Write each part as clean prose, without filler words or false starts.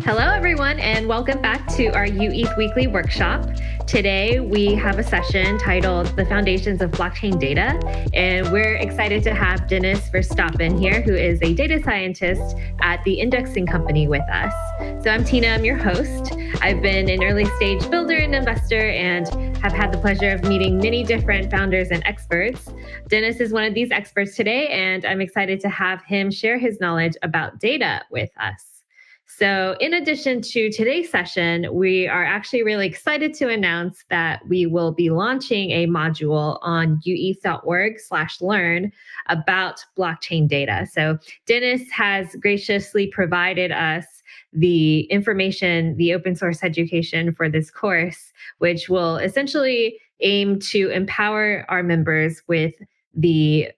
Hello, everyone, and welcome back to our UETH Weekly Workshop. Today, we have a session titled The Foundations of Blockchain Data, and we're excited to have Dennis Verstappen here, who is a data scientist at the indexing company with us. So I'm Tina, I'm your host. I've been an early stage builder and investor and have had the pleasure of meeting many different founders and experts. Dennis is one of these experts today, and I'm excited to have him share his knowledge about data with us. So in addition to today's session, we are actually really excited to announce that we will be launching a module on ueth.org/learn about blockchain data. So Dennis has graciously provided us the information, the open source education for this course, which will essentially aim to empower our members with the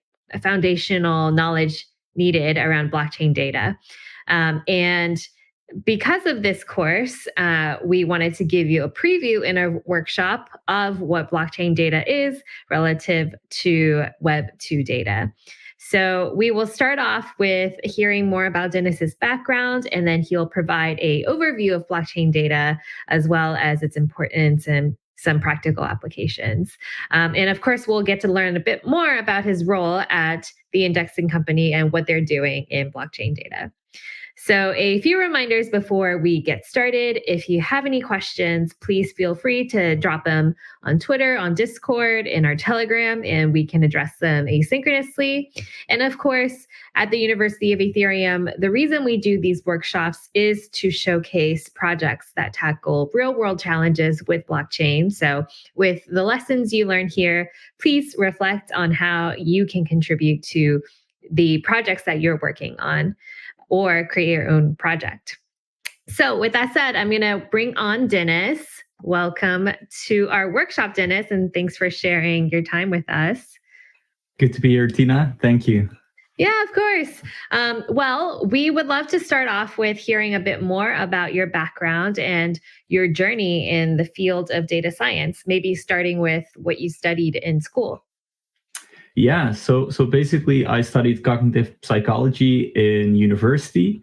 foundational knowledge needed around blockchain data. And because of this course, we wanted to give you a preview in our workshop of what blockchain data is relative to Web 2 data. So we will start off with hearing more about Dennis's background, and then he'll provide an overview of blockchain data as well as its importance and some practical applications. And of course, we'll get to learn a bit more about his role at the indexing company and what they're doing in blockchain data. So a few reminders before we get started. If you have any questions, please feel free to drop them on Twitter, on Discord, in our Telegram, and we can address them asynchronously. And of course, at the University of Ethereum, the reason we do these workshops is to showcase projects that tackle real-world challenges with blockchain. So with the lessons you learn here, please reflect on how you can contribute to the projects that you're working on, or create your own project. So with that said, I'm going to bring on Dennis. Welcome to our workshop, Dennis, and thanks for sharing your time with us. Good to be here, Tina. Thank you. Yeah, of course. Well, we would love to start off with hearing a bit more about your background and your journey in the field of data science, maybe starting with what you studied in school. Yeah, so basically I studied cognitive psychology in university.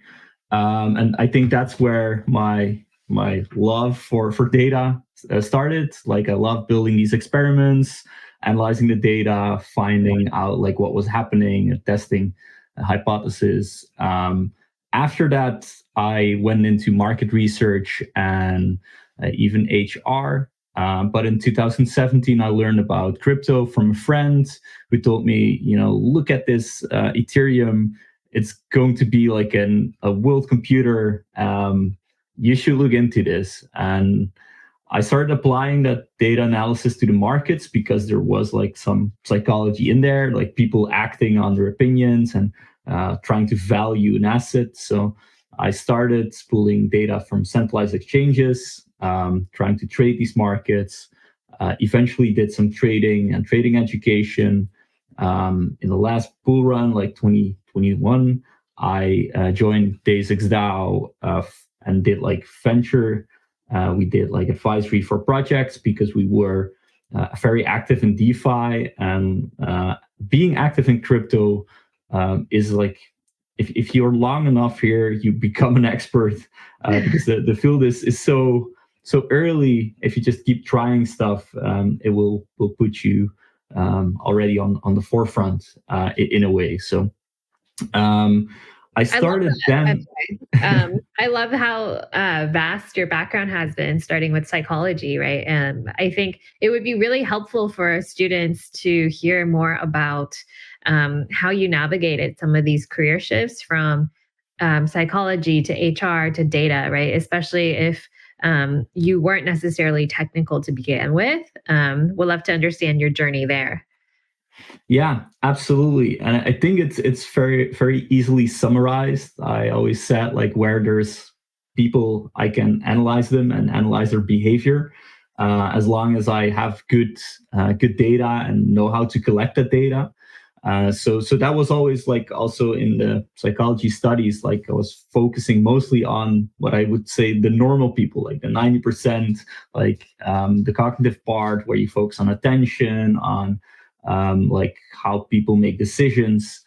And I think that's where my love for data started. Like I love building these experiments, analyzing the data, finding out like what was happening, testing a hypothesis. After that, I went into market research and even HR. But in 2017, I learned about crypto from a friend who told me, look at this Ethereum. It's going to be like a world computer. You should look into this. And I started applying that data analysis to the markets because there was like some psychology in there, like people acting on their opinions and trying to value an asset. So I started pulling data from centralized exchanges, trying to trade these markets, eventually did some trading and trading education. In the last bull run, like 2021, I joined Day6DAO and did like venture. We did like advisory for projects because we were very active in DeFi, and being active in crypto is like, if you're long enough here, you become an expert because the field is so early. If you just keep trying stuff, it will put you already on the forefront in a way. So I started then. I love how vast your background has been, starting with psychology, right? And I think it would be really helpful for students to hear more about how you navigated some of these career shifts from psychology to HR to data, right? Especially if you weren't necessarily technical to begin with. We'd love to understand your journey there. Yeah, absolutely. And I think it's very, very easily summarized. I always said like where there's people, I can analyze them and analyze their behavior. As long as I have good data and know how to collect that data. So that was always like also in the psychology studies, like I was focusing mostly on what I would say the normal people, like the 90%, like the cognitive part where you focus on attention, on like how people make decisions.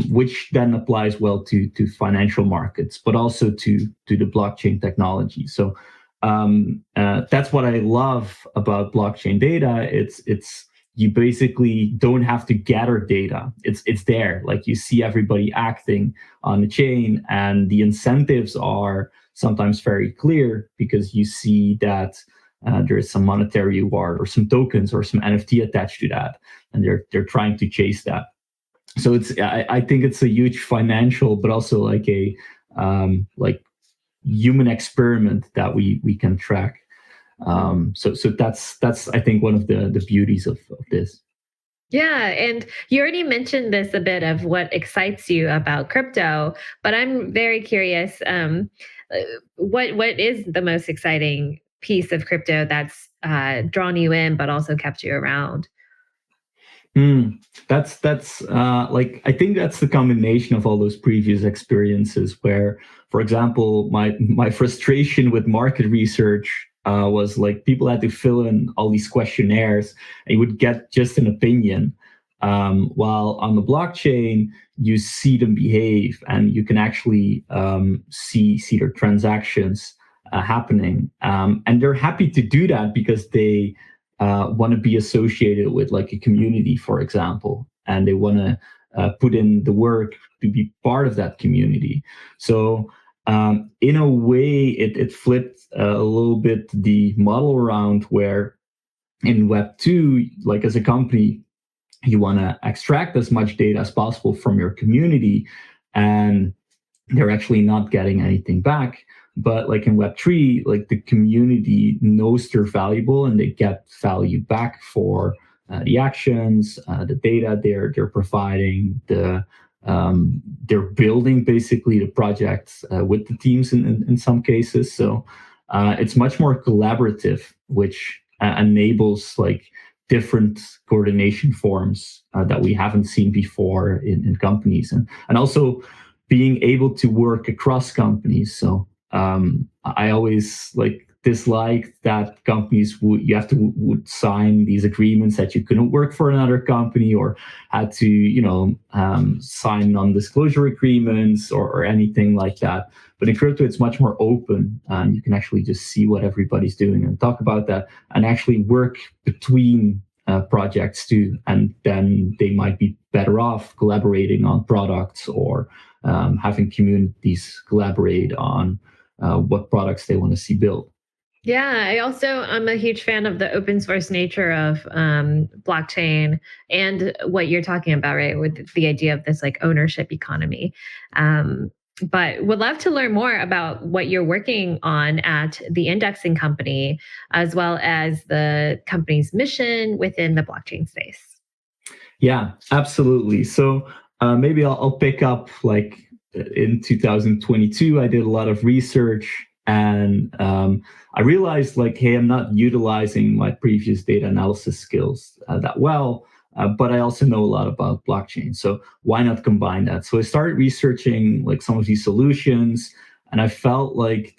which then applies well to financial markets, but also to the blockchain technology. So that's what I love about blockchain data. It's you basically don't have to gather data. It's there. Like you see everybody acting on the chain, and the incentives are sometimes very clear because you see that there is some monetary reward or some tokens or some NFT attached to that, and they're trying to chase that. So I think it's a huge financial, but also like a like human experiment that we can track. So that's I think one of the beauties of this. Yeah, and you already mentioned this a bit of what excites you about crypto, but I'm very curious. Uh, what is the most exciting piece of crypto that's drawn you in, but also kept you around? That's like I think that's the combination of all those previous experiences where, for example, my frustration with market research was like people had to fill in all these questionnaires and you would get just an opinion. While on the blockchain, you see them behave and you can actually see their transactions happening, and they're happy to do that because they want to be associated with like a community, for example, and they want to put in the work to be part of that community. So in a way, it flipped a little bit the model around where in Web 2, like as a company, you want to extract as much data as possible from your community, and they're actually not getting anything back. But like in Web3, like the community knows they're valuable and they get value back for the actions, the data they're providing, they're building basically the projects with the teams in some cases. So it's much more collaborative, which enables like different coordination forms that we haven't seen before in companies, and also being able to work across companies. So I always like disliked that companies you have to would sign these agreements that you couldn't work for another company, or had to sign non-disclosure agreements or anything like that. But in crypto, it's much more open, and you can actually just see what everybody's doing and talk about that, and actually work between projects too. And then they might be better off collaborating on products, or having communities collaborate on what products they want to see built. Yeah, I'm a huge fan of the open source nature of blockchain and what you're talking about, right? With the idea of this like ownership economy. But would love to learn more about what you're working on at the indexing company, as well as the company's mission within the blockchain space. Yeah, absolutely. So maybe I'll pick up like in 2022, I did a lot of research, and I realized like, hey, I'm not utilizing my previous data analysis skills that well, but I also know a lot about blockchain. So why not combine that? So I started researching like some of these solutions, and I felt like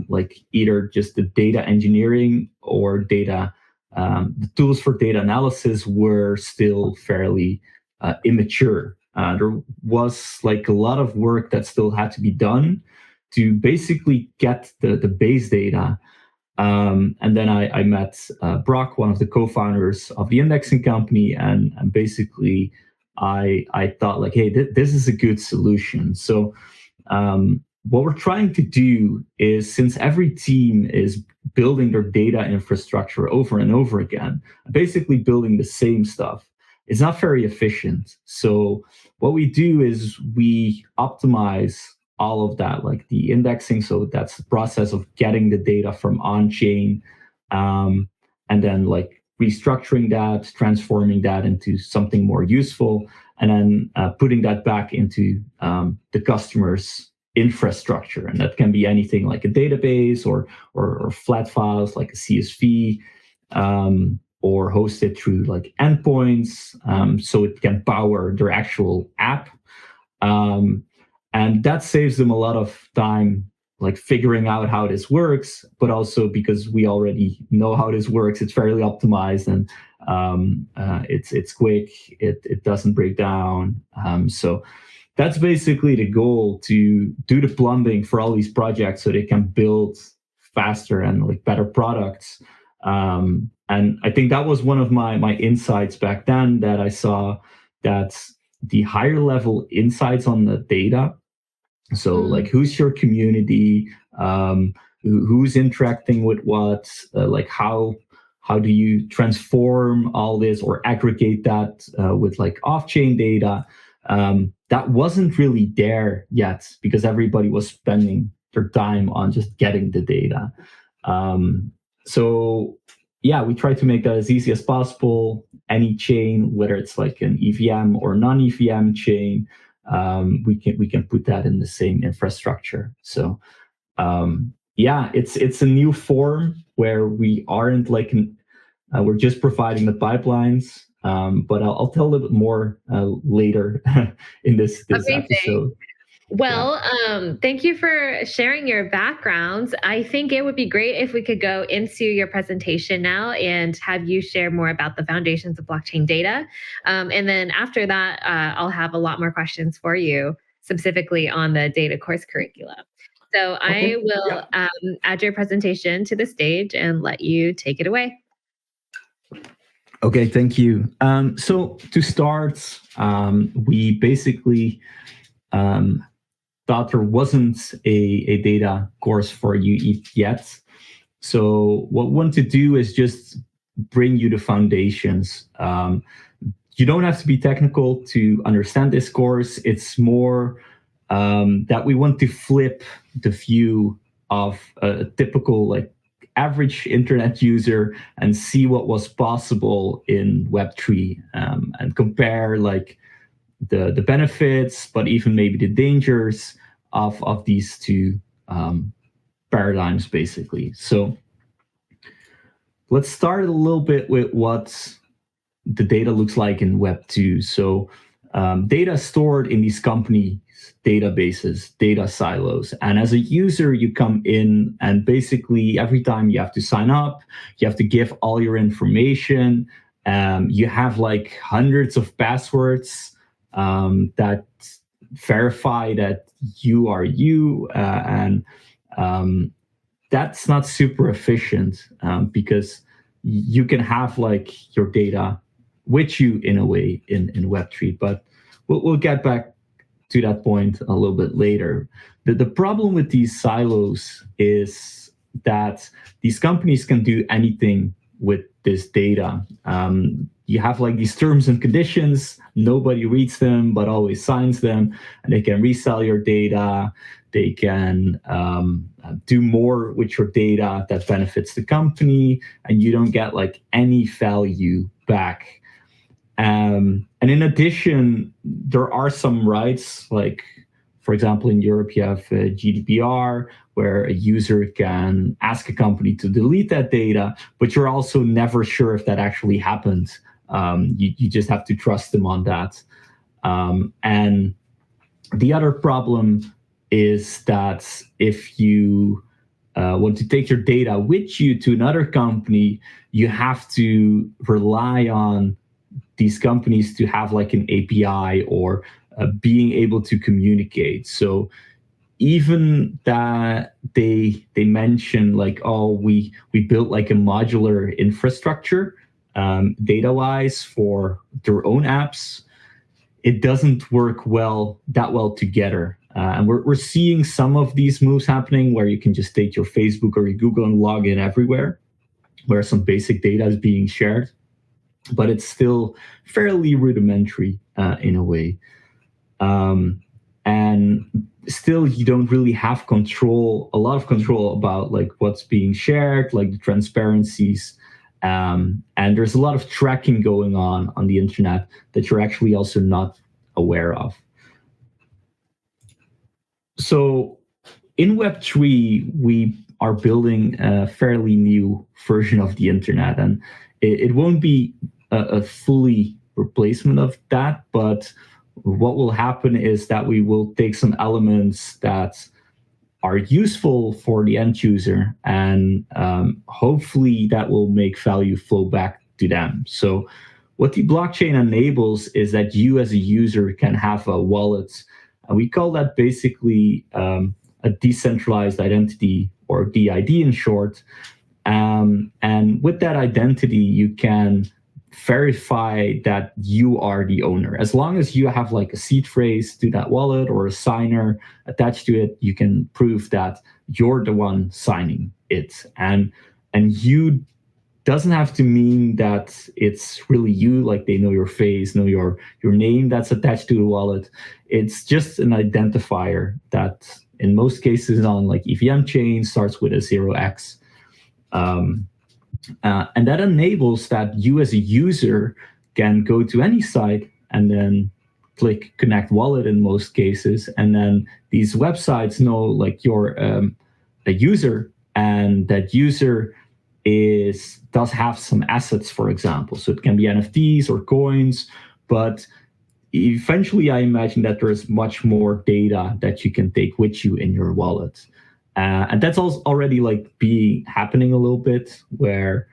like either just the data engineering or the tools for data analysis were still fairly immature. There was like a lot of work that still had to be done to basically get the base data. And then I met Brock, one of the co-founders of the indexing company, and basically I thought like, hey, this is a good solution. So what we're trying to do is, since every team is building their data infrastructure over and over again, basically building the same stuff, it's not very efficient. So what we do is we optimize all of that, like the indexing. So that's the process of getting the data from on-chain, and then like restructuring that, transforming that into something more useful, and then putting that back into the customer's infrastructure. And that can be anything like a database or flat files like a CSV, or hosted through like endpoints, so it can power their actual app. And that saves them a lot of time like figuring out how this works, but also because we already know how this works, it's fairly optimized, and it's quick. It doesn't break down. So that's basically the goal, to do the plumbing for all these projects so they can build faster and like better products. And I think that was one of my insights back then, that I saw that the higher level insights on the data, so like who's your community, who's interacting with what, like how do you transform all this or aggregate that with like off-chain data, that wasn't really there yet, because everybody was spending their time on just getting the data. So yeah, we try to make that as easy as possible. Any chain, whether it's like an EVM or non-EVM chain, we can put that in the same infrastructure. So yeah, it's a new form where we aren't like we're just providing the pipelines. But I'll tell a little bit more later in this episode. Well, thank you for sharing your backgrounds. I think it would be great if we could go into your presentation now and have you share more about the foundations of blockchain data. And then after that, I'll have a lot more questions for you, specifically on the data course curriculum. So I will add your presentation to the stage and let you take it away. Okay, thank you. So to start, we basically thought there wasn't a data course for UETH yet. So what we want to do is just bring you the foundations. You don't have to be technical to understand this course. It's more that we want to flip the view of a typical like average internet user and see what was possible in Web3, and compare like the benefits, but even maybe the dangers of these two paradigms, basically. So let's start a little bit with what the data looks like in Web 2. So data stored in these companies' databases, data silos. And as a user, you come in and basically every time you have to sign up, you have to give all your information. You have like hundreds of passwords that verify that you are you. And that's not super efficient because you can have like your data with you in a way in Web3, but we'll get back to that point a little bit later. The problem with these silos is that these companies can do anything with this data. You have like these terms and conditions, nobody reads them, but always signs them, and they can resell your data. They can do more with your data that benefits the company, and you don't get like any value back. And in addition, there are some rights, like, for example, in Europe, you have GDPR, where a user can ask a company to delete that data, but you're also never sure if that actually happened. You just have to trust them on that. And the other problem is that if you want to take your data with you to another company, you have to rely on these companies to have like an API or being able to communicate. So even that they mention like, oh, we built like a modular infrastructure data-wise for their own apps, it doesn't work that well together. And we're seeing some of these moves happening where you can just take your Facebook or your Google and log in everywhere, where some basic data is being shared. But it's still fairly rudimentary in a way. And still, you don't really have a lot of control about like what's being shared, like the transparencies. And there's a lot of tracking going on the internet that you're actually also not aware of. So in Web3, we are building a fairly new version of the internet, and it won't be a fully replacement of that, but what will happen is that we will take some elements that are useful for the end user, and hopefully that will make value flow back to them. So what the blockchain enables is that you as a user can have a wallet, and we call that basically a decentralized identity, or DID in short. And with that identity, you can verify that you are the owner. As long as you have like a seed phrase to that wallet or a signer attached to it, you can prove that you're the one signing it. And you doesn't have to mean that it's really you, like they know your face, know your name that's attached to the wallet. It's just an identifier that in most cases on like EVM chain starts with a 0x. And that enables that you as a user can go to any site and then click connect wallet in most cases. And then these websites know like you're a user, and that user does have some assets, for example. So it can be NFTs or coins, but eventually I imagine that there is much more data that you can take with you in your wallet. And that's also already like happening a little bit, where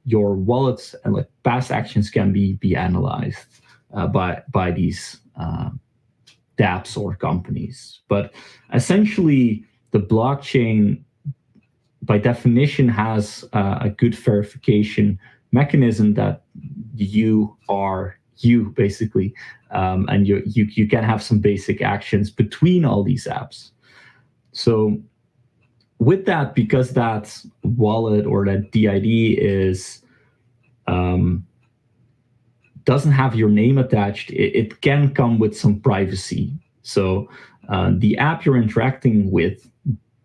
your wallets and like past actions can be analyzed by these dApps or companies. But essentially, the blockchain, by definition, has a good verification mechanism that you are you, basically, and you can have some basic actions between all these apps. So with that, because that wallet or that DID doesn't have your name attached, it can come with some privacy. So the app you're interacting with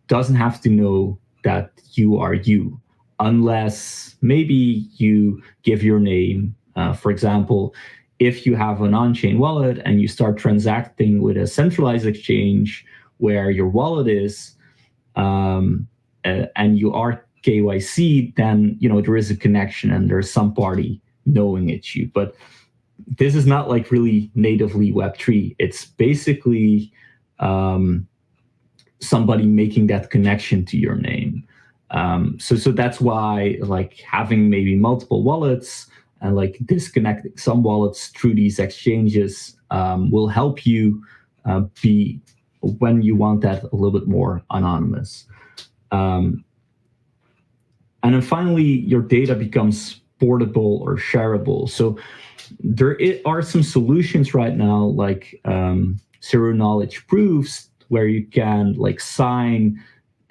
doesn't have to know that you are you, unless maybe you give your name. For example, if you have an on-chain wallet and you start transacting with a centralized exchange where your wallet is, and you are KYC, then there is a connection and there's some party knowing it's you. But this is not like really natively Web3. It's basically somebody making that connection to your name. So that's why like having maybe multiple wallets and like disconnecting some wallets through these exchanges will help you be, when you want that, a little bit more anonymous. And then finally, your data becomes portable or shareable. So there are some solutions right now, like zero knowledge proofs, where you can like sign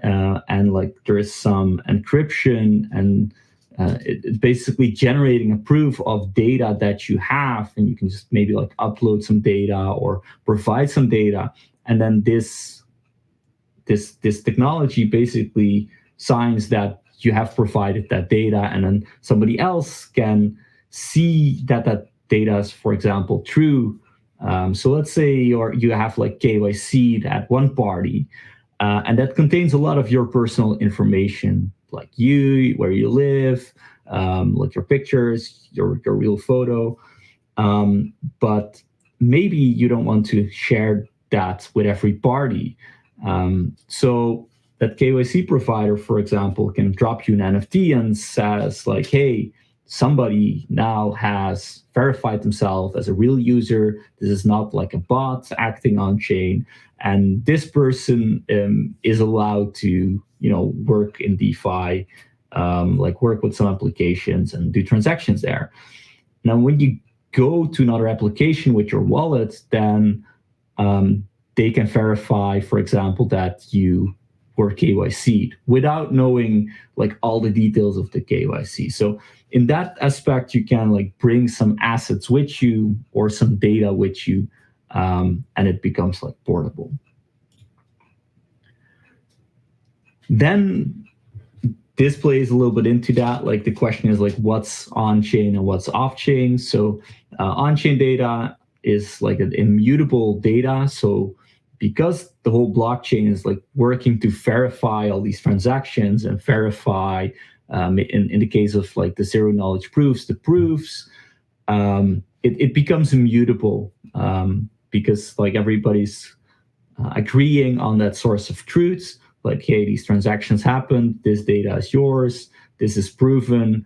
and like there is some encryption, and it's basically generating a proof of data that you have, and you can just maybe like upload some data or provide some data, and then this technology basically signs that you have provided that data, and then somebody else can see that data is, for example, true. So let's say you have like KYC at one party, and that contains a lot of your personal information, like you, where you live, like your pictures, your real photo. But maybe you don't want to share that with every party. So that KYC provider, for example, can drop you an NFT and says like, hey, somebody now has verified themselves as a real user. This is not like a bot acting on chain. And this person is allowed to, work in DeFi, like work with some applications and do transactions there. Now, when you go to another application with your wallet, then they can verify, for example, that you were KYC'd without knowing like all the details of the KYC. So in that aspect, you can like bring some assets with you or some data with you, and it becomes like portable. Then this plays a little bit into that. Like the question is like, what's on chain and what's off chain? So on chain data is like an immutable data. So because the whole blockchain is like working to verify all these transactions and verify, in the case of like the zero knowledge proofs, the proofs, it becomes immutable, because like everybody's agreeing on that source of truth, like, hey, these transactions happened, this data is yours, this is proven,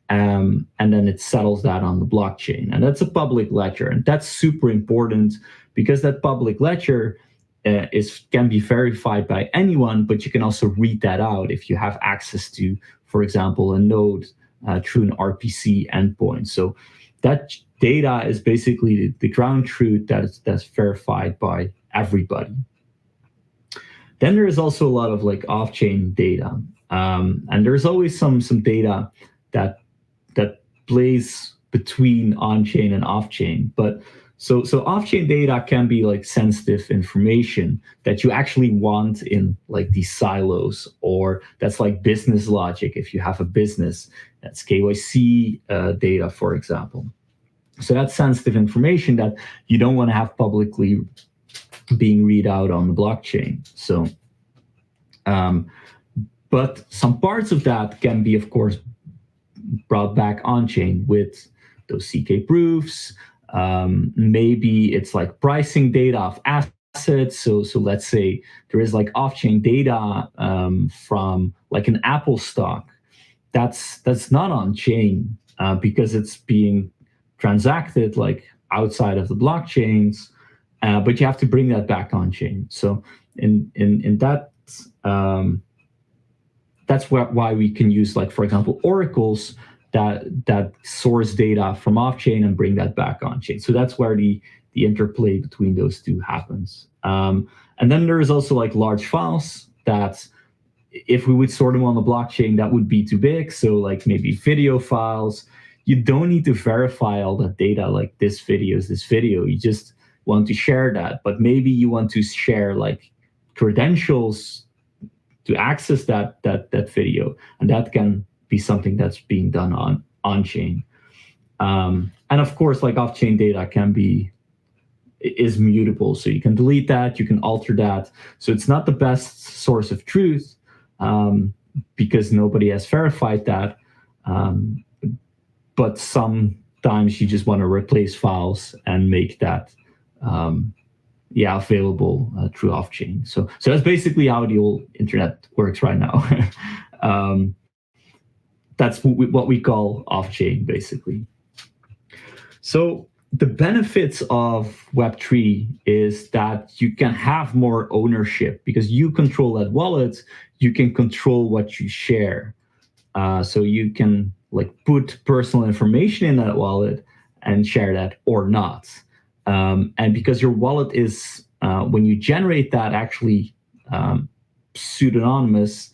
and then it settles that on the blockchain. And that's a public ledger. And that's super important because that public ledger can be verified by anyone, but you can also read that out if you have access to, for example, a node through an RPC endpoint. So that data is basically the ground truth that's verified by everybody. Then there is also a lot of like off-chain data, and there's always some data that plays between on-chain and off-chain. But so off-chain data can be like sensitive information that you actually want in like these silos, or that's like business logic. If you have a business, that's KYC data, for example. So that's sensitive information that you don't want to have publicly being read out on the blockchain. So, but some parts of that can be, of course, brought back on-chain with those CK proofs. Maybe it's like pricing data of assets. So let's say there is like off-chain data from like an Apple stock. That's not on-chain because it's being transacted like outside of the blockchains, but you have to bring that back on-chain. So in that, that's why we can use, like, for example, oracles that source data from off-chain and bring that back on-chain. So that's where the interplay between those two happens. And then there is also like large files that, if we would sort them on the blockchain, that would be too big. So like maybe video files, you don't need to verify all that data, like this video is this video. You just want to share that. But maybe you want to share like credentials to access that video, and that can be something that's being done on-chain. And of course, like off-chain data is mutable, so you can delete that, you can alter that. So it's not the best source of truth because nobody has verified that. But sometimes you just want to replace files and make that available through off-chain. So that's basically how the whole internet works right now. That's what we call off-chain, basically. So the benefits of Web3 is that you can have more ownership because you control that wallet. You can control what you share. So you can like put personal information in that wallet and share that or not. And because your wallet is, when you generate that, actually pseudonymous,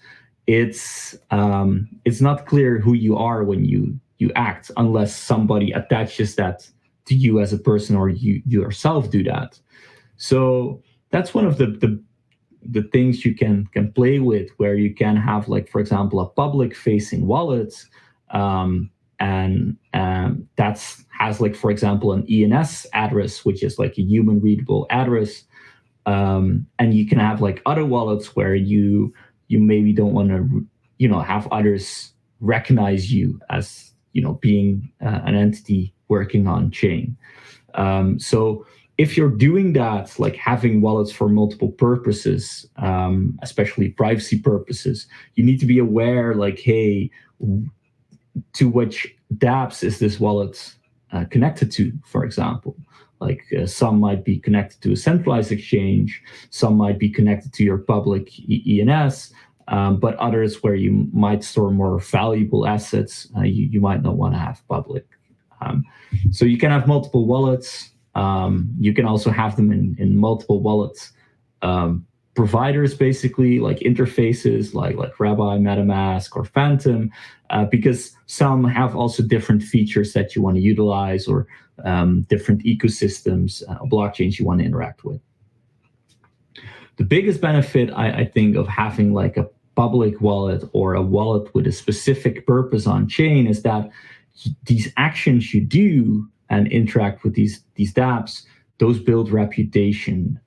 it's not clear who you are when you act, unless somebody attaches that to you as a person, or you yourself do that. So that's one of the things you can play with, where you can have, like, for example, a public facing wallet, and that has, like, for example, an ENS address, which is like a human readable address. And you can have like other wallets where you maybe don't want to, have others recognize you as, being an entity working on chain. So if you're doing that, like having wallets for multiple purposes, especially privacy purposes, you need to be aware, like, hey, to which dApps is this wallet connected to, for example. Like some might be connected to a centralized exchange, some might be connected to your public ENS, but others where you might store more valuable assets, you might not want to have public. So you can have multiple wallets. You can also have them in multiple wallets providers, basically, like interfaces like Rabbi, MetaMask, or Phantom, because some have also different features that you want to utilize, or different ecosystems, blockchains you want to interact with. The biggest benefit, I think, of having like a public wallet or a wallet with a specific purpose on chain is that these actions you do and interact with these dApps, those build reputation.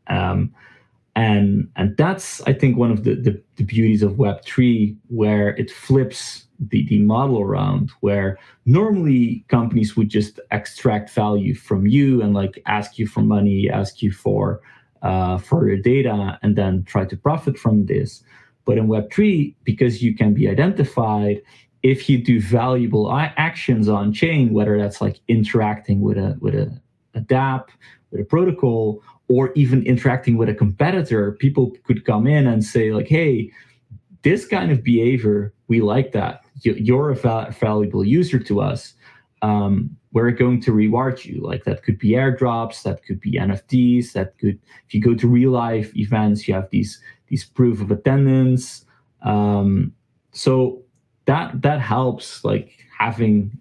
And that's, I think, one of the beauties of Web3, where it flips the model around, where normally companies would just extract value from you and like ask you for money, ask you for for your data and then try to profit from this. But in Web3, because you can be identified, if you do valuable actions on chain, whether that's like interacting with a dApp, with a protocol, or even interacting with a competitor, people could come in and say like, hey, this kind of behavior, we like that. You're a valuable user to us. We're going to reward you. Like that could be airdrops, that could be NFTs, that could, if you go to real life events, you have these proof of attendance. So that helps, like having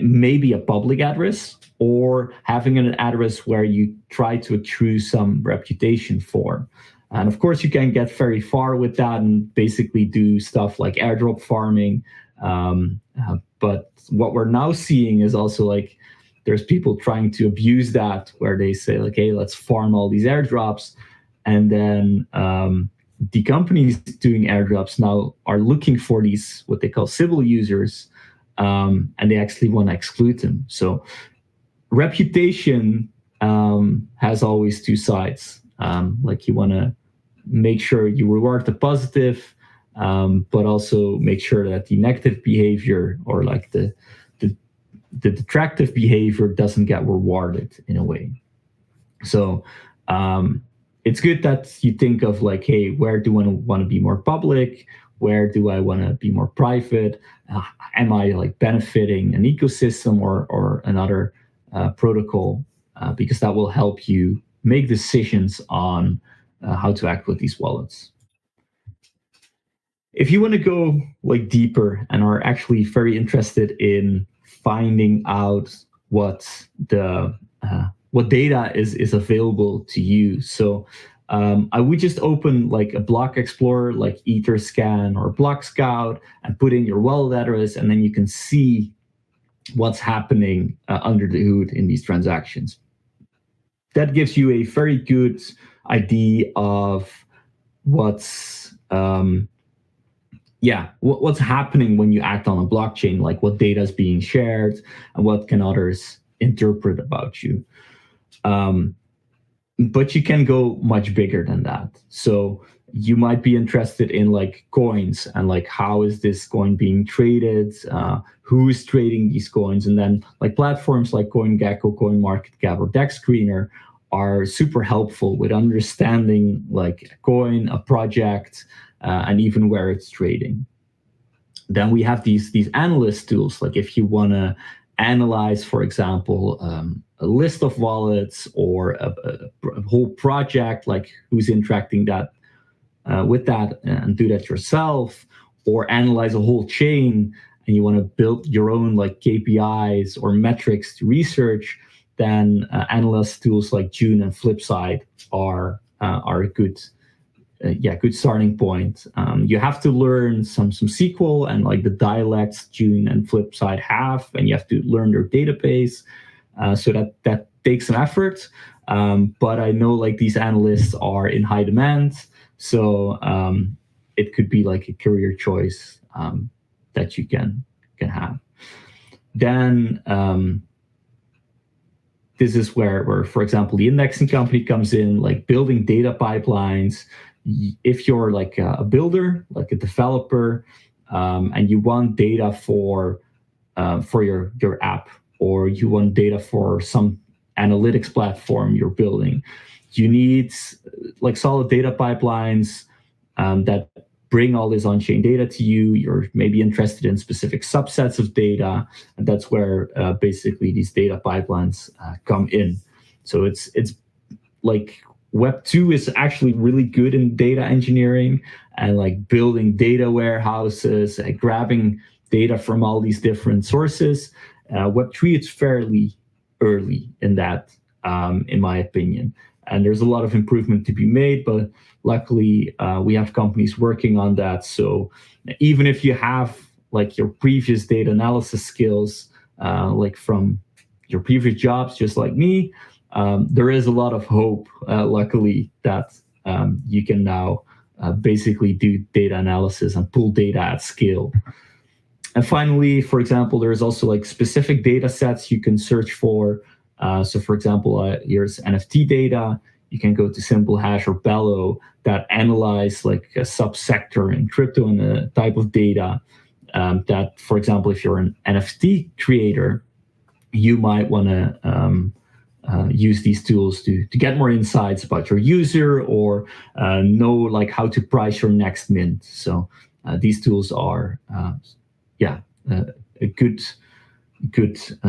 maybe a public address or having an address where you try to accrue some reputation for. And of course, you can get very far with that and basically do stuff like airdrop farming. But what we're now seeing is also like there's people trying to abuse that, where they say like, hey, let's farm all these airdrops. And then the companies doing airdrops now are looking for these, what they call civil users, and they actually want to exclude them. So reputation has always two sides. Like you want to make sure you reward the positive, but also make sure that the negative behavior or like the detractive behavior doesn't get rewarded in a way. So it's good that you think of like, hey, where do I want to be more public? Where do I want to be more private? Am I like benefiting an ecosystem or another protocol? Because that will help you make decisions on how to act with these wallets. If you want to go like deeper and are actually very interested in finding out what data is available to you, so I would just open like a block explorer like Etherscan or Block Scout and put in your wallet address, and then you can see what's happening under the hood in these transactions. That gives you a very good idea of what's happening when you act on a blockchain, like what data is being shared and what can others interpret about you. But you can go much bigger than that. So you might be interested in like coins and like how is this coin being traded, who is trading these coins, and then like platforms like CoinGecko, CoinMarketCap, or DEX Screener are super helpful with understanding like a coin, a project, and even where it's trading. Then we have these analyst tools, like if you want to analyze, for example, a list of wallets or a whole project, like who's interacting that with that, and do that yourself, or analyze a whole chain and you want to build your own like KPIs or metrics to research, then analyst tools like June and Flipside are a good starting point. You have to learn some SQL and like the dialects June and Flipside have, and you have to learn their database. So that takes some effort. But I know like these analysts are in high demand, so it could be like a career choice that you can have. Then this is where, for example, the indexing company comes in, like building data pipelines. If you're like a builder, like a developer, and you want data for your app, or you want data for some analytics platform you're building, you need like solid data pipelines that bring all this on-chain data to you. You're maybe interested in specific subsets of data, and that's where basically these data pipelines come in. So it's like Web 2 is actually really good in data engineering and like building data warehouses and grabbing data from all these different sources. Web 3, it's fairly early in that, in my opinion. And there's a lot of improvement to be made, but luckily we have companies working on that. So even if you have like your previous data analysis skills, like from your previous jobs, just like me, there is a lot of hope, luckily, that you can now basically do data analysis and pull data at scale. And finally, for example, there's also like specific data sets you can search for. So for example, here's NFT data. you can go to Simple Hash or Bellow that analyze like a subsector in crypto and a type of data that, for example, if you're an NFT creator, you might want to use these tools to get more insights about your user or know like how to price your next mint. So these tools are, a good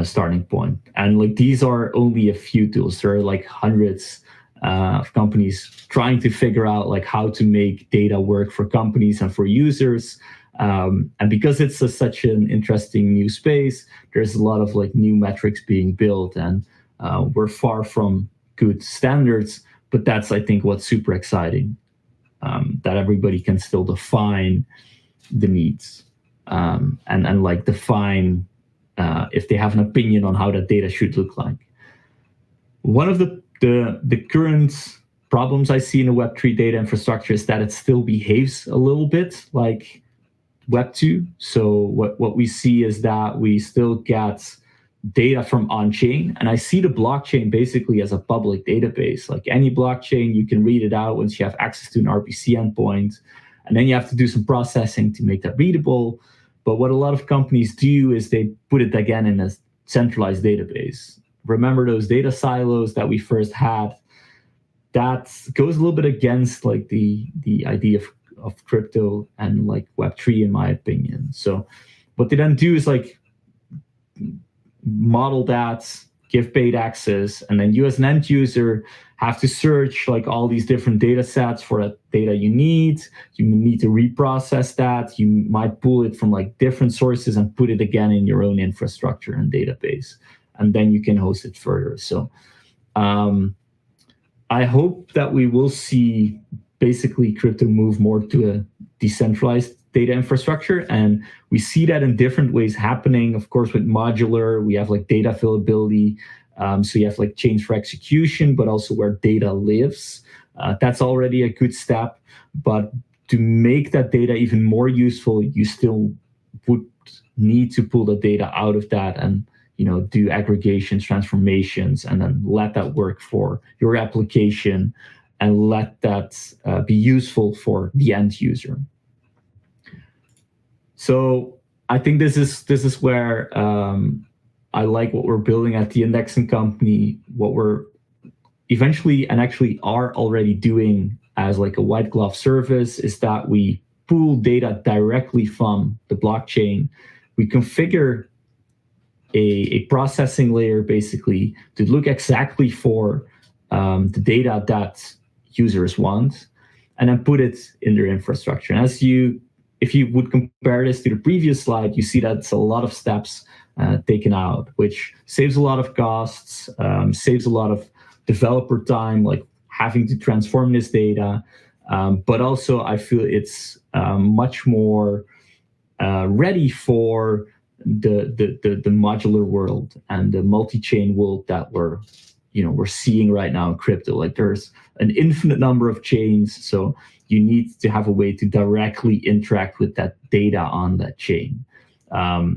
starting point. And like these are only a few tools. There are like hundreds of companies trying to figure out like how to make data work for companies and for users. And because it's such an interesting new space, there's a lot of like new metrics being built, and we're far from good standards. But that's, I think, what's super exciting, that everybody can still define the needs and like define if they have an opinion on how that data should look like. One of the current problems I see in the Web3 data infrastructure is that it still behaves a little bit like Web 2. So what we see is that we still get data from on-chain, and I see the blockchain basically as a public database. Like any blockchain, you can read it out once you have access to an RPC endpoint, and then you have to do some processing to make that readable. But what a lot of companies do is they put it again in a centralized database. Remember those data silos that we first had? That goes a little bit against like the idea of crypto and like Web3, in my opinion. So what they then do is like model that, give paid access, and then you as an end user have to search like all these different data sets for that data you need. You need to reprocess that. You might pull it from like different sources and put it again in your own infrastructure and database, and then you can host it further. So I hope that we will see basically crypto move more to a decentralized data infrastructure. And we see that in different ways happening. Of course, with modular, we have like data availability. So you have like chains for execution, but also where data lives. That's already a good step. But to make that data even more useful, you still would need to pull the data out of that and do aggregations, transformations, and then let that work for your application and let that be useful for the end user. So I think this is where I like what we're building at the indexing company, what we're eventually and actually are already doing as like a white glove service is that we pull data directly from the blockchain. We configure a processing layer basically to look exactly for the data that users want, and then put it in their infrastructure. And if you would compare this to the previous slide, you see that it's a lot of steps taken out, which saves a lot of costs, saves a lot of developer time, like having to transform this data. But also I feel it's much more ready for the modular world and the multi-chain world that we're seeing right now in crypto. Like there's an infinite number of chains, so you need to have a way to directly interact with that data on that chain.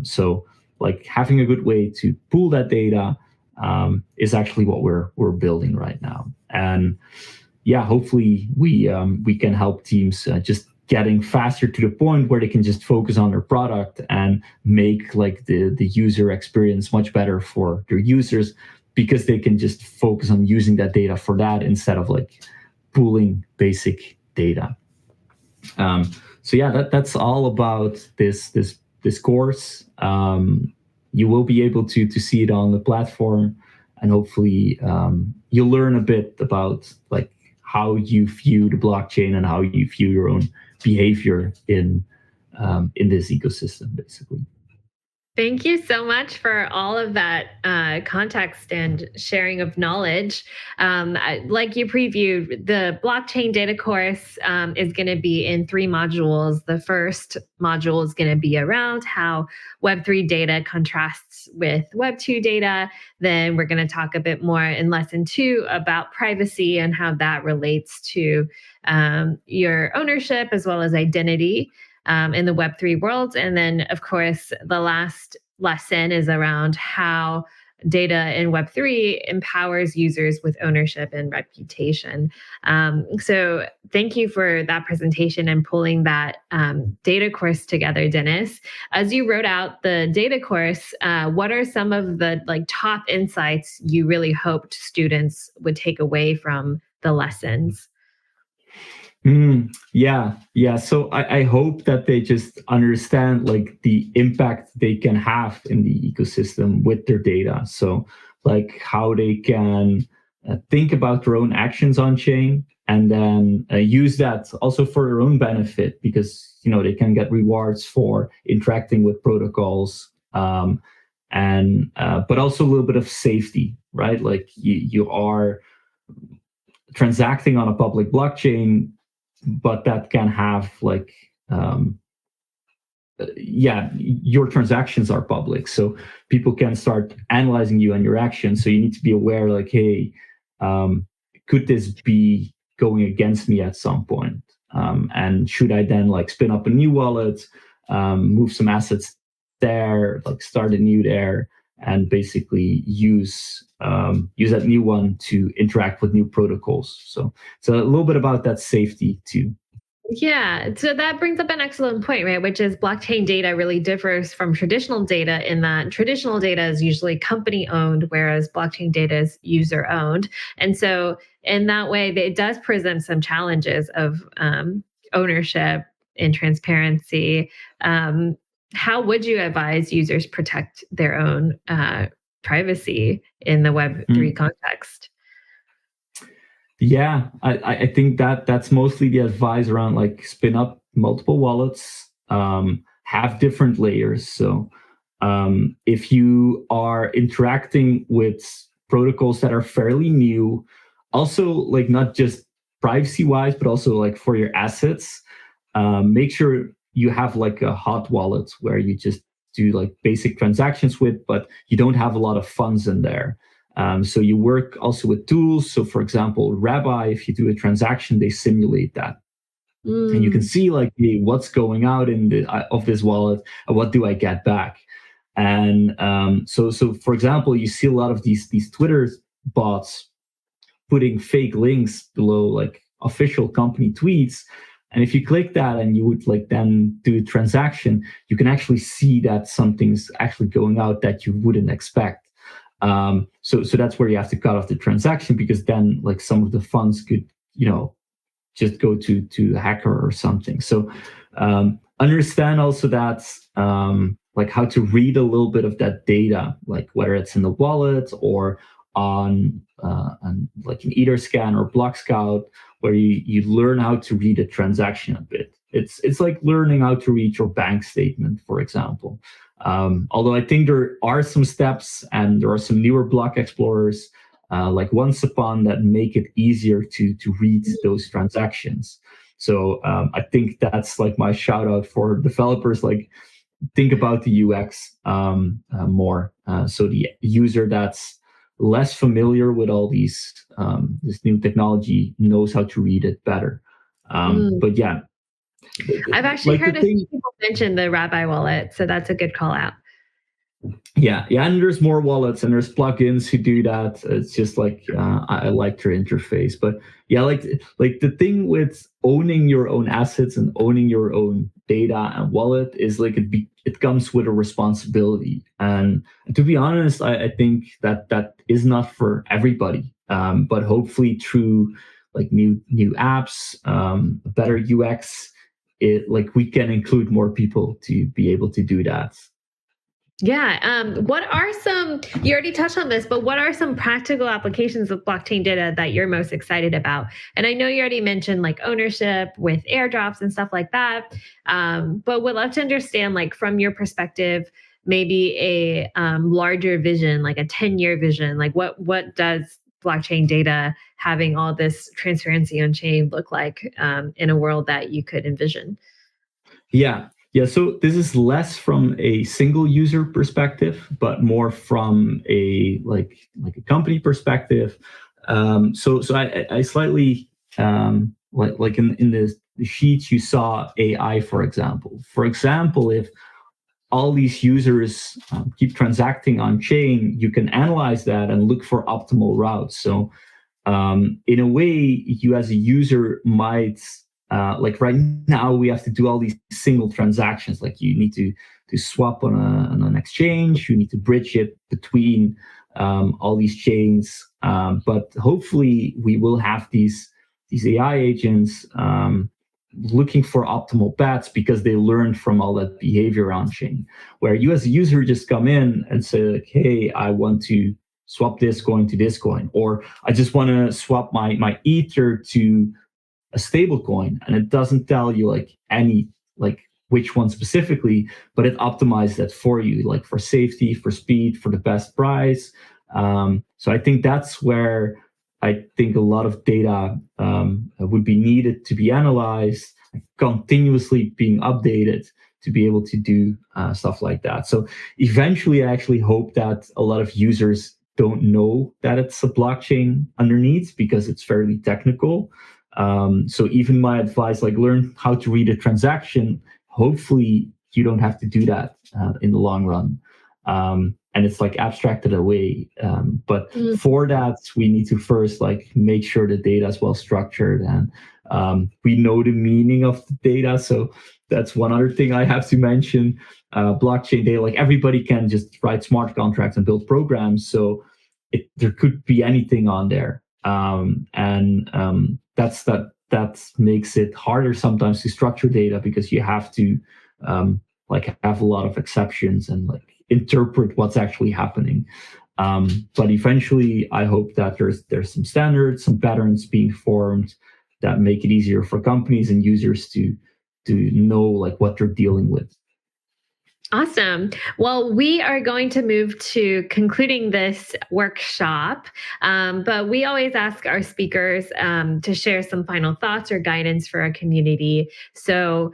So like having a good way to pull that data is actually what we're building right now. And yeah, hopefully we can help teams just getting faster to the point where they can just focus on their product and make like the user experience much better for their users, because they can just focus on using that data for that instead of like pooling basic data. So yeah, that's all about this course. You will be able to see it on the platform, and hopefully you'll learn a bit about like how you view the blockchain and how you view your own behavior in this ecosystem, basically. Thank you so much for all of that context and sharing of knowledge. Like you previewed, the blockchain data course is going to be in 3 modules. The first module is going to be around how Web3 data contrasts with Web2 data. Then we're going to talk a bit more in lesson 2 about privacy and how that relates to your ownership as well as identity in the Web3 world. And then, of course, the last lesson is around how data in Web3 empowers users with ownership and reputation. So thank you for that presentation and pulling that data course together, Dennis. As you wrote out the data course, what are some of the top insights you really hoped students would take away from the lessons? Yeah. So I hope that they just understand like the impact they can have in the ecosystem with their data. So like how they can think about their own actions on chain and then use that also for their own benefit, because they can get rewards for interacting with protocols, and but also a little bit of safety, right? Like you are transacting on a public blockchain, but that can have like your transactions are public, so people can start analyzing you and your actions. So you need to be aware, like, hey, could this be going against me at some point, and should I then like spin up a new wallet, move some assets there, like start a new there, and basically use that new one to interact with new protocols. So it's a little bit about that safety too. Yeah, so that brings up an excellent point, right? Which is blockchain data really differs from traditional data in that traditional data is usually company owned, whereas blockchain data is user owned. And so, in that way, it does present some challenges of ownership and transparency. How would you advise users protect their own privacy in the Web3 context? Yeah, I think that's mostly the advice around like spin up multiple wallets, have different layers. So if you are interacting with protocols that are fairly new, also like not just privacy wise, but also like for your assets, make sure you have like a hot wallet where you just do like basic transactions with, but you don't have a lot of funds in there. So you work also with tools. So for example, Rabbi, if you do a transaction, they simulate that. And you can see like, hey, what's going out in the of this wallet, and what do I get back? And so for example, you see a lot of these Twitter bots putting fake links below like official company tweets. And if you click that and you would like then do a transaction, you can actually see that something's actually going out that you wouldn't expect. So that's where you have to cut off the transaction, because then like some of the funds could, just go to the hacker or something. So understand also that like how to read a little bit of that data, like whether it's in the wallet or on like an Etherscan or Block Scout, where you learn how to read a transaction a bit. It's like learning how to read your bank statement, for example. Although I think there are some steps and there are some newer block explorers like Once Upon that make it easier to read those transactions. So I think that's like my shout out for developers, like think about the UX more. So the user that's less familiar with all these this new technology knows how to read it better. But yeah, I've actually like heard a few people mention the Rabbi wallet, so that's a good call out. Yeah, and there's more wallets and there's plugins who do that. It's just like I like their interface, but yeah, like the thing with owning your own assets and owning your own data and wallet is like it comes with a responsibility. And to be honest, I think that is not for everybody. But hopefully through like new apps, better UX, we can include more people to be able to do that. Yeah. What are you already touched on this, but what are some practical applications of blockchain data that you're most excited about? And I know you already mentioned like ownership with airdrops and stuff like that. But would love to understand, like from your perspective, maybe a larger vision, like a 10-year vision, like what does blockchain data having all this transparency on chain look like in a world that you could envision? Yeah. So this is less from a single user perspective, but more from a like a company perspective. So I slightly like in the sheets you saw AI, for example. For example, if all these users keep transacting on chain, you can analyze that and look for optimal routes. So in a way, you as a user might, like right now, we have to do all these single transactions. Like you need to swap on an exchange, you need to bridge it between all these chains. But hopefully, we will have these AI agents looking for optimal bets because they learned from all that behavior on chain. Where you as a user just come in and say, like, hey, I want to swap this coin to this coin, or I just want to swap my ether to a stable coin, and it doesn't tell you like which one specifically, but it optimizes that for you, like for safety, for speed, for the best price. So I think that's where I think a lot of data would be needed to be analyzed, continuously being updated to be able to do stuff like that. So eventually, I actually hope that a lot of users don't know that it's a blockchain underneath because it's fairly technical. So even my advice, like learn how to read a transaction. Hopefully, you don't have to do that in the long run. And it's like abstracted away. But for that, we need to first like make sure the data is well structured and we know the meaning of the data. So that's one other thing I have to mention. Blockchain data, like everybody can just write smart contracts and build programs. So there could be anything on there. That makes it harder sometimes to structure data because you have to like have a lot of exceptions and like interpret what's actually happening. But eventually, I hope that there's some standards, some patterns being formed that make it easier for companies and users to know like what they're dealing with. Awesome. Well, we are going to move to concluding this workshop, but we always ask our speakers to share some final thoughts or guidance for our community. So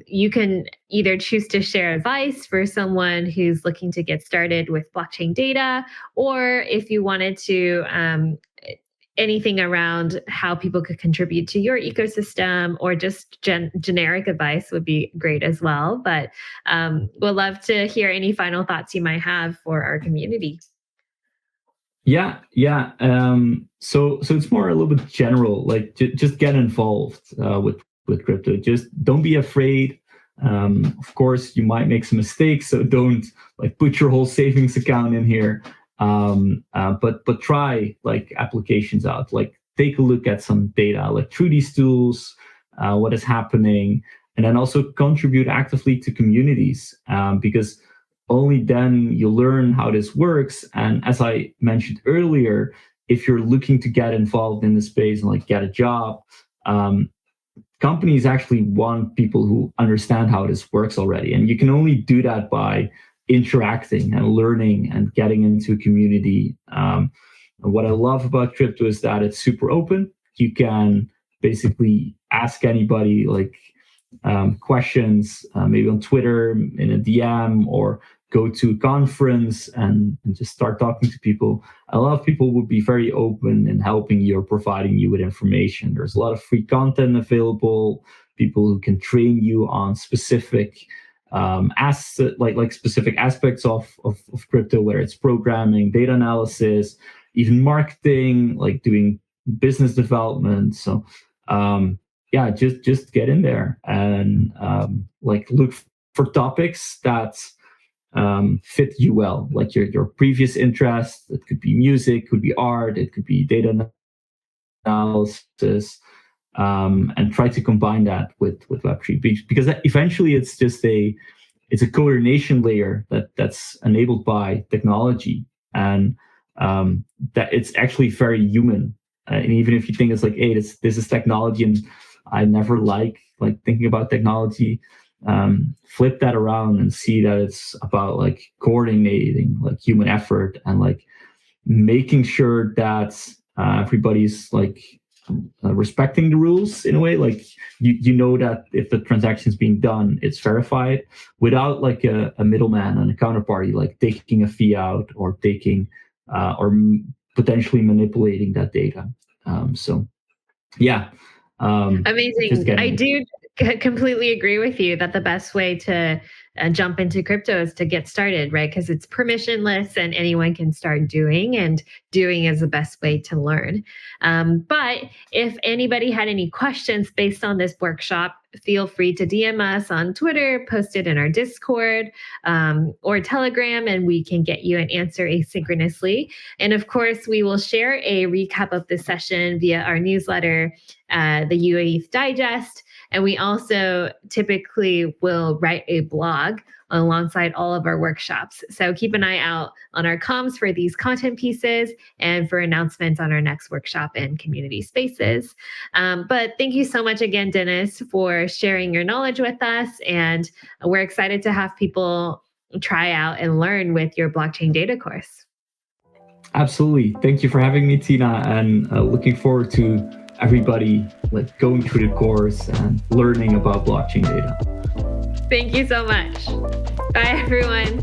you can either choose to share advice for someone who's looking to get started with blockchain data, or if you wanted to anything around how people could contribute to your ecosystem, or just generic advice would be great as well. But we'll love to hear any final thoughts you might have for our community. Yeah. So it's more a little bit general, like just get involved with crypto. Just don't be afraid. Of course, you might make some mistakes, so don't like put your whole savings account in here. But try like applications out, like take a look at some data, like through these tools, what is happening, and then also contribute actively to communities, because only then you learn how this works. And as I mentioned earlier, if you're looking to get involved in the space and like get a job, companies actually want people who understand how this works already. And you can only do that by interacting and learning and getting into a community. And what I love about crypto is that it's super open. You can basically ask anybody like questions, maybe on Twitter, in a DM, or go to a conference and just start talking to people. A lot of people would be very open in helping you or providing you with information. There's a lot of free content available, people who can train you on specific like specific aspects of crypto, whether it's programming, data analysis, even marketing, like doing business development. So yeah, just get in there and like look for topics that fit you well, like your previous interests. It could be music, could be art, it could be data analysis, and try to combine that with Web3, because eventually it's just a coordination layer that's enabled by technology, and that it's actually very human. And even if you think it's like, hey, this is technology, and I never like thinking about technology, flip that around and see that it's about like coordinating like human effort and like making sure that everybody's like respecting the rules in a way. Like you know that if the transaction is being done, it's verified without like a middleman and a counterparty like taking a fee out or taking potentially manipulating that data. So yeah. Amazing. I do completely agree with you that the best way to jump into crypto is to get started, right? Because it's permissionless and anyone can start doing, and doing is the best way to learn. But if anybody had any questions based on this workshop, feel free to DM us on Twitter, post it in our Discord or Telegram, and we can get you an answer asynchronously. And of course, we will share a recap of the session via our newsletter, the UAE Digest. And we also typically will write a blog alongside all of our workshops. So keep an eye out on our comms for these content pieces and for announcements on our next workshop and community spaces. But thank you so much again, Dennis, for sharing your knowledge with us. And we're excited to have people try out and learn with your blockchain data course. Absolutely. Thank you for having me, Tina, and looking forward to everybody going through the course and learning about blockchain data. Thank you so much. Bye, everyone.